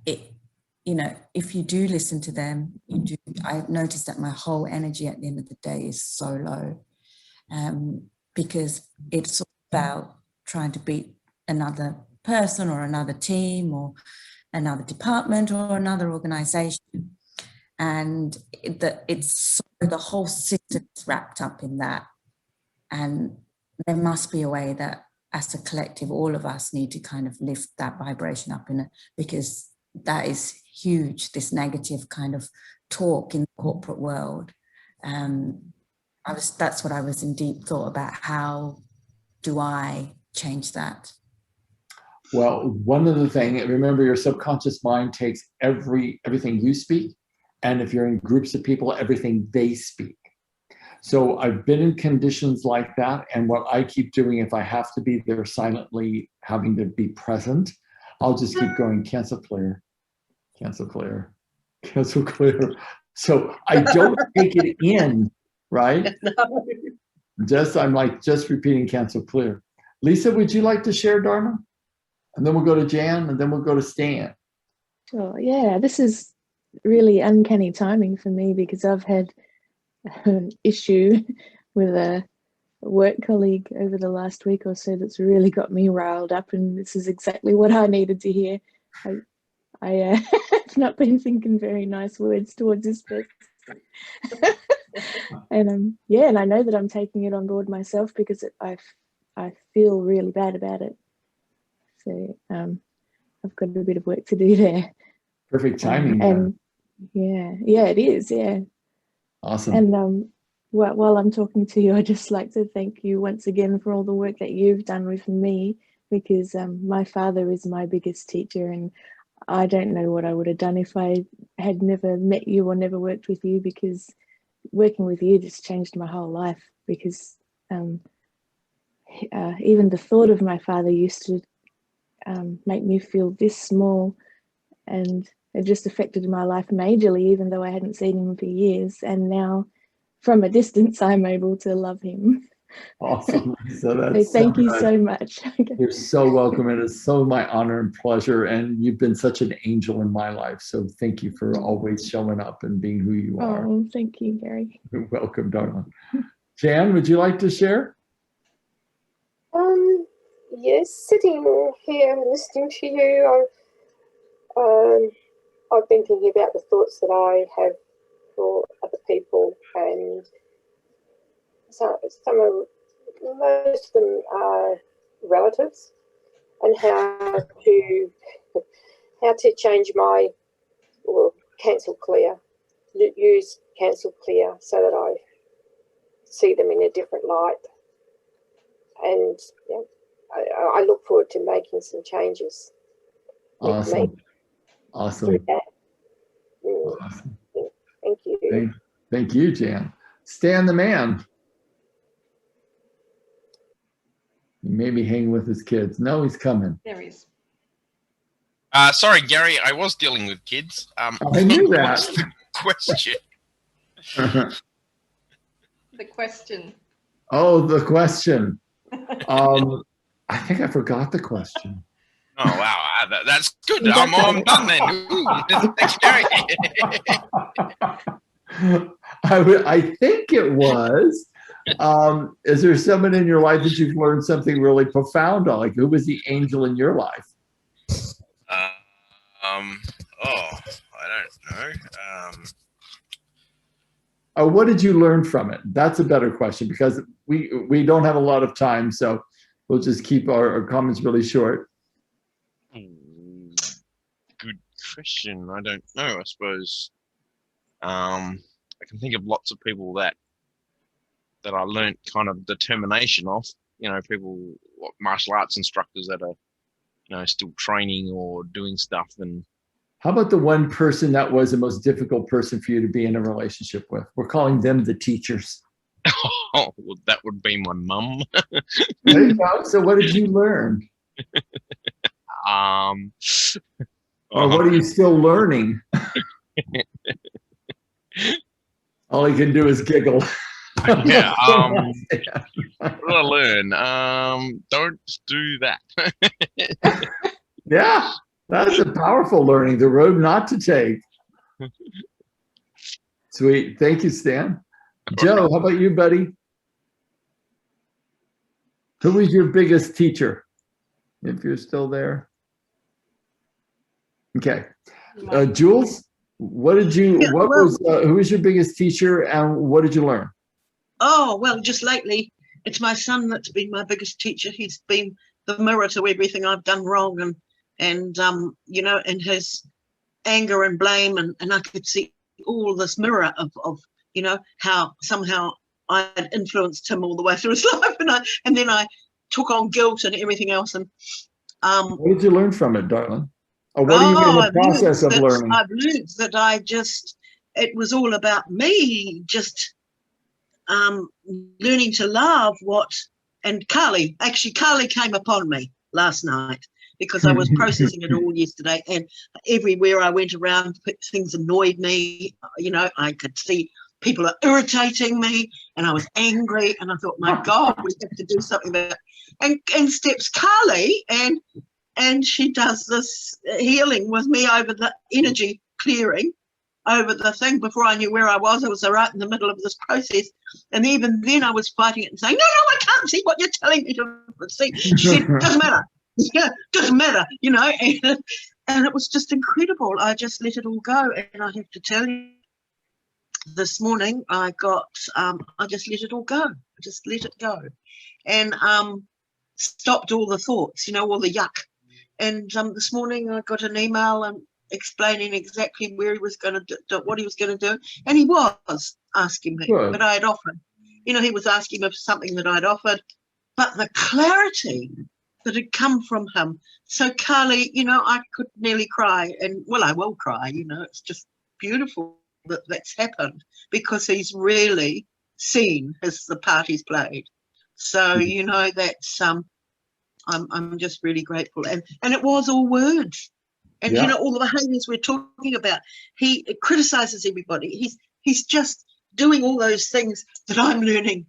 if you do listen to them, I notice that my whole energy at the end of the day is so low, because it's all about trying to beat another person or another team or another department or another organization, and the whole system is wrapped up in that. And there must be a way that as a collective, all of us need to kind of lift that vibration up because that is huge, this negative kind of talk in the corporate world. That's what I was in deep thought about. How do I change that? Well, one of the things, remember, your subconscious mind takes everything you speak, and if you're in groups of people, everything they speak. So I've been in conditions like that, and what I keep doing, if I have to be there silently, having to be present, I'll just keep going, cancel, clear, cancel, clear, cancel, clear. So I don't take it in, right? I'm just repeating cancel, clear. Lisa, would you like to share, Dharma? And then we'll go to Jan, and then we'll go to Stan. Oh, yeah, this is really uncanny timing for me because I've had an issue with a work colleague over the last week or so that's really got me riled up, and this is exactly what I needed to hear. I have not been thinking very nice words towards this person. And and I know that I'm taking it on board myself because I feel really bad about it. So I've got a bit of work to do there. Perfect timing. Then. And yeah, it is. Yeah. Awesome. And while I'm talking to you, I'd just like to thank you once again for all the work that you've done with me, because my father is my biggest teacher, and I don't know what I would have done if I had never met you or never worked with you, because working with you just changed my whole life. Because even the thought of my father used to make me feel this small, and it just affected my life majorly, even though I hadn't seen him for years. And now from a distance, I'm able to love him. Awesome. So So thank you so much. You're so welcome. It is so my honor and pleasure. And you've been such an angel in my life. So thank you for always showing up and being who you are. Oh, thank you, Gary. You're welcome, darling. Jan, would you like to share? Yes, sitting here listening to you, I've been thinking about the thoughts that I have for other people, and most of them are relatives, and how to change my, cancel clear, use cancel clear so that I see them in a different light. And yeah, I look forward to making some changes. Awesome. Awesome. Awesome. Thank you. Thank you, Jan. Stan the man. He may be hanging with his kids. No, he's coming. There he is. Sorry, Gary, I was dealing with kids. I knew that. What's the question? The question. Oh, the question. I think I forgot the question. Oh, wow. That's good. I'm done then. Ooh, thanks, Gary. I think it was, is there someone in your life that you've learned something really profound on? Like, who was the angel in your life? I don't know. Or what did you learn from it? That's a better question, because we don't have a lot of time, so we'll just keep our comments really short. Good question. I don't know. I suppose I can think of lots of people that I learnt kind of determination off. You know, people, martial arts instructors that are, still training or doing stuff. And how about the one person that was the most difficult person for you to be in a relationship with? We're calling them the teachers. Oh, well, that would be my mum. There you go. So what did you learn? Or what are you still learning? All he can do is giggle. Yeah. What did I learn? Don't do that. Yeah, that's a powerful learning. The road not to take. Sweet. Thank you, Stan. Joe, how about you, buddy? Who was your biggest teacher? If you're still there. Okay. Jules, who was your biggest teacher and what did you learn? Oh, well, just lately, it's my son that's been my biggest teacher. He's been the mirror to everything I've done wrong, and and his anger and blame, and I could see all this mirror of how somehow I had influenced him all the way through his life, and then I took on guilt and everything else. And what did you learn from it, darling? Or what are you in the process of learning? I've learned that it was all about me, just learning to love and Carly came upon me last night because I was processing it all yesterday, and everywhere I went around, things annoyed me. I could see people are irritating me, and I was angry, and I thought, my God, we have to do something about it. And steps Carly, and she does this healing with me over the energy clearing over the thing. Before I knew where I was right in the middle of this process. And even then I was fighting it and saying, no, I can't see what you're telling me to see. She said, doesn't matter. Yeah, doesn't matter, and it was just incredible. I just let it all go. And I have to tell you, this morning I just let it all go. I just let it go. And stopped all the thoughts, all the yuck. And this morning I got an email explaining exactly where he was going to do, what he was going to do, and he was asking me, Good. but I had offered. You know, he was asking me for something that I'd offered, but the clarity that had come from him. So Carly, you know, I could nearly cry, and well, I will cry. You know, it's just beautiful that that's happened because he's really seen the part he's played. So you know, that's I'm just really grateful, and it was all words, and Yeah. you know, all the behaviours we're talking about. He criticizes everybody. He's just doing all those things that I'm learning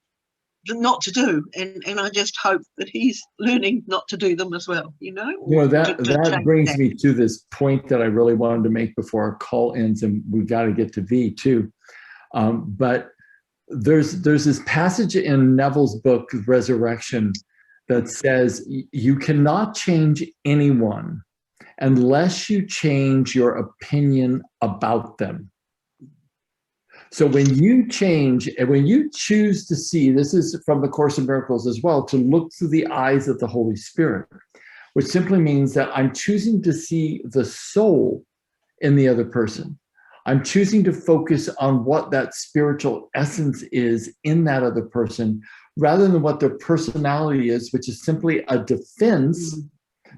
not to do, and I just hope that he's learning not to do them as well. You know, You know, or that to change brings that. me to this point that I really wanted to make before our call ends, and we've got to get to V too. But there's this passage in Neville's book, Resurrection, that says you cannot change anyone unless you change your opinion about them. So when you change and when you choose to see, this is from the Course in Miracles as well, to look through the eyes of the Holy Spirit, which simply means that I'm choosing to see the soul in the other person. I'm choosing to focus on what that spiritual essence is in that other person, rather than what their personality is, which is simply a defense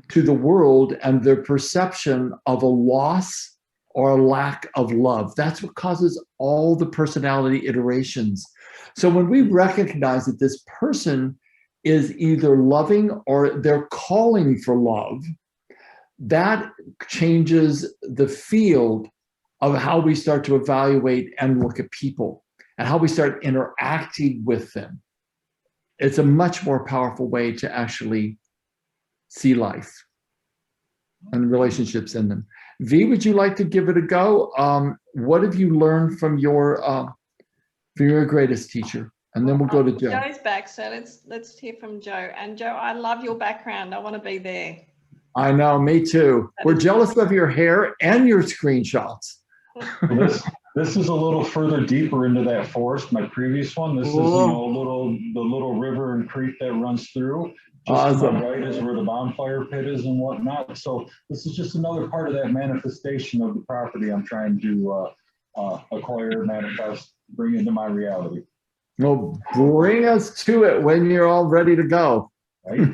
to the world and their perception of a loss or a lack of love. That's what causes all the personality iterations. So when we recognize that this person is either loving or they're calling for love, that changes the field of how we start to evaluate and look at people and how we start interacting with them. It's a much more powerful way to actually see life and relationships in them. V, would you like to give it a go? What have you learned from your greatest teacher? And then we'll go to Joe. Joe's back, so let's hear from Joe. And Joe, I love your background. I want to be there. I know, me too. We're jealous of your hair and your screenshots. This is a little further deeper into that forest. My previous one, this is the little river and creek that runs through. Just to my right is where the bonfire pit is and whatnot. So this is just another part of that manifestation of the property I'm trying to acquire, manifest, bring into my reality. Well, bring us to it when you're all ready to go. Right.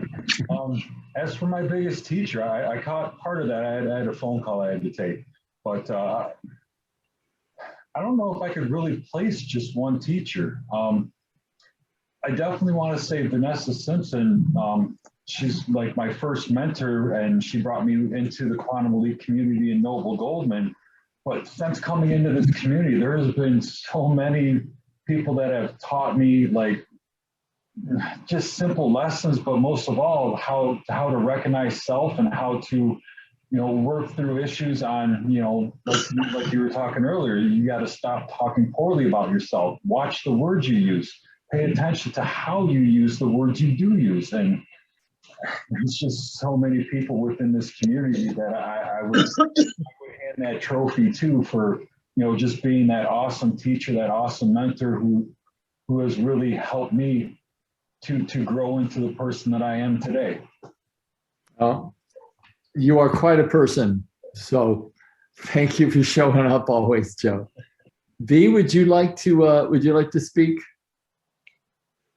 As for my biggest teacher, I caught part of that. I had a phone call I had to take, but I don't know if I could really place just one teacher. I definitely want to say Vanessa Simpson. She's like my first mentor, and she brought me into the Quantum Elite community in Noble Goldman. But since coming into this community, there has been so many people that have taught me like just simple lessons, but most of all, how to recognize self and how to, work through issues on, like you were talking earlier, you got to stop talking poorly about yourself. Watch the words you use. Pay attention to how you use the words you do use. And there's just so many people within this community that I would hand that trophy to for, just being that awesome teacher, that awesome mentor who has really helped me to grow into the person that I am today. You are quite a person. So thank you for showing up always, Joe. V, would you like to speak?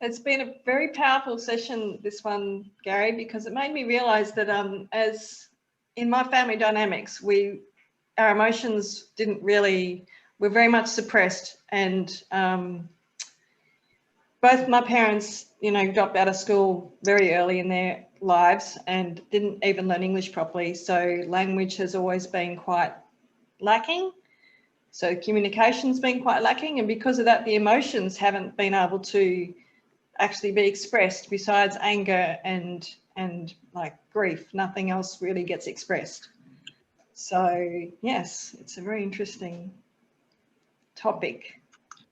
It's been a very powerful session, this one, Gary, because it made me realize that as in my family dynamics, our emotions were very much suppressed, and both my parents, dropped out of school very early in their lives and didn't even learn English properly. So language has always been quite lacking. So communication's been quite lacking. And because of that, the emotions haven't been able to actually be expressed besides anger and like grief. Nothing else really gets expressed. So yes, it's a very interesting topic.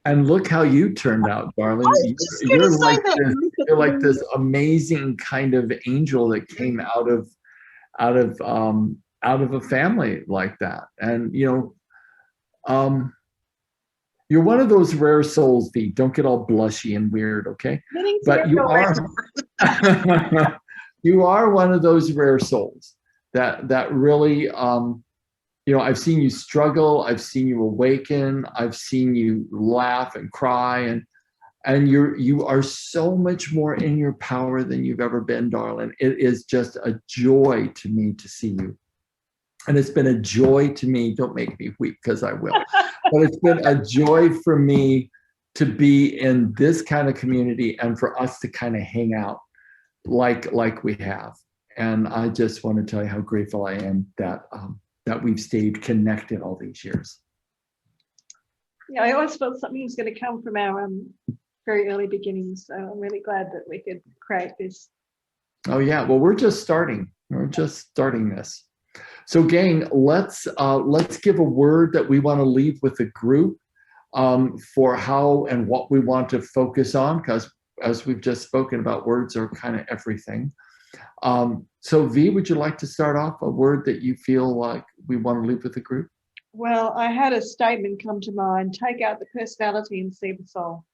And look how you turned out, darling. You're like this amazing kind of angel that came out of a family like that. And you're one of those rare souls, V. Don't get all blushy and weird, okay? But you are one of those rare souls that really, I've seen you struggle, I've seen you awaken, I've seen you laugh and cry, and you are so much more in your power than you've ever been, darling. It is just a joy to me to see you. And it's been a joy to me, don't make me weep because I will, but it's been a joy for me to be in this kind of community and for us to kind of hang out like we have. And I just want to tell you how grateful I am that we've stayed connected all these years. Yeah, I always felt something was going to come from our very early beginnings. So I'm really glad that we could create this. Oh yeah, well, we're just starting. We're just starting this. So gang, let's give a word that we want to leave with the group for how and what we want to focus on, because as we've just spoken about, words are kind of everything. So V, would you like to start off a word that you feel like we want to leave with the group? Well, I had a statement come to mind: take out the personality and see the soul.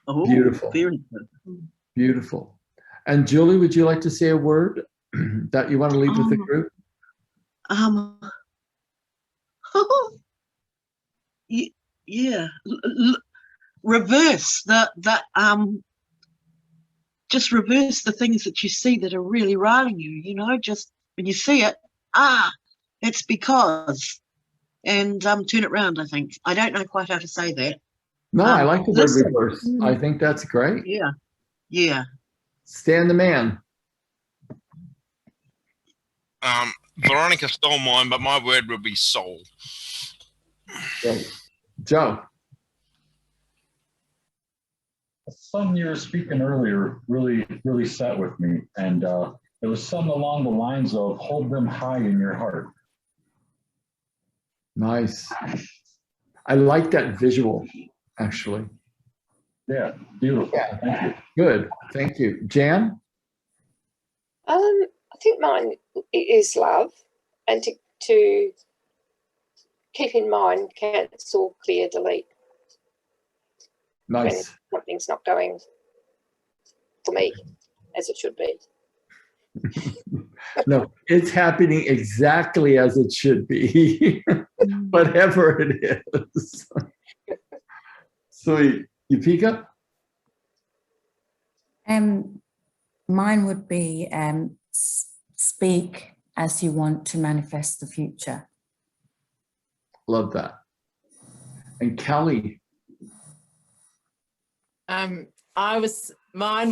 Oh, Beautiful. Very good. Beautiful. And Julie, would you like to say a word that you want to leave with the group? Yeah. Reverse just reverse the things that you see that are really riling you, just when you see it, it's because, and turn it around, I think. I don't know quite how to say that. No, I like the word listen. reverse. I think that's great. Yeah. Stan the man. Veronica stole mine, but my word would be soul. Great. Joe. Something you were speaking earlier really sat with me, and it was something along the lines of hold them high in your heart. Nice. I like that visual, actually. Yeah, beautiful. Yeah. Thank you. Good. Thank you. Jan? I think mine is love, and to keep in mind, cancel, clear, delete. Nice. When something's not going for me as it should be. No, it's happening exactly as it should be, whatever it is. Sweet. Yupika? Mine would be speak as you want to manifest the future. Love that. And Kelly? Mine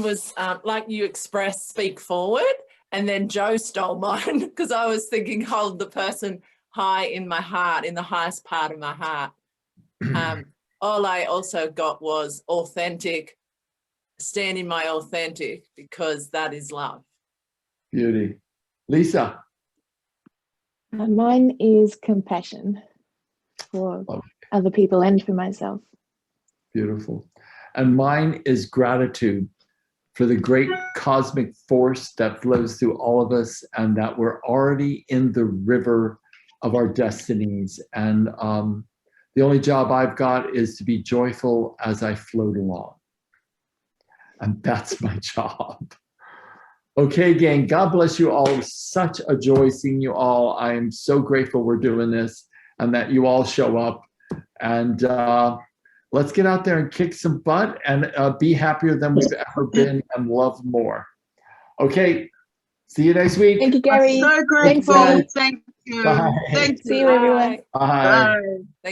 was like you expressed, speak forward, and then Joe stole mine because I was thinking hold the person high in my heart, in the highest part of my heart. All I also got was authentic, stand in my authentic, because that is love. Beauty. Lisa? Mine is compassion for other people and for myself. Beautiful. And mine is gratitude for the great cosmic force that flows through all of us, and that we're already in the river of our destinies. And the only job I've got is to be joyful as I float along. And that's my job. Okay, gang, God bless you all. It was such a joy seeing you all. I am so grateful we're doing this and that you all show up. And let's get out there and kick some butt and be happier than we've ever been and love more. Okay, see you next week. Thank you, Gary. I'm so grateful. Thanks, Thank you. Bye. Thank you. See you, everyone. Bye. Bye.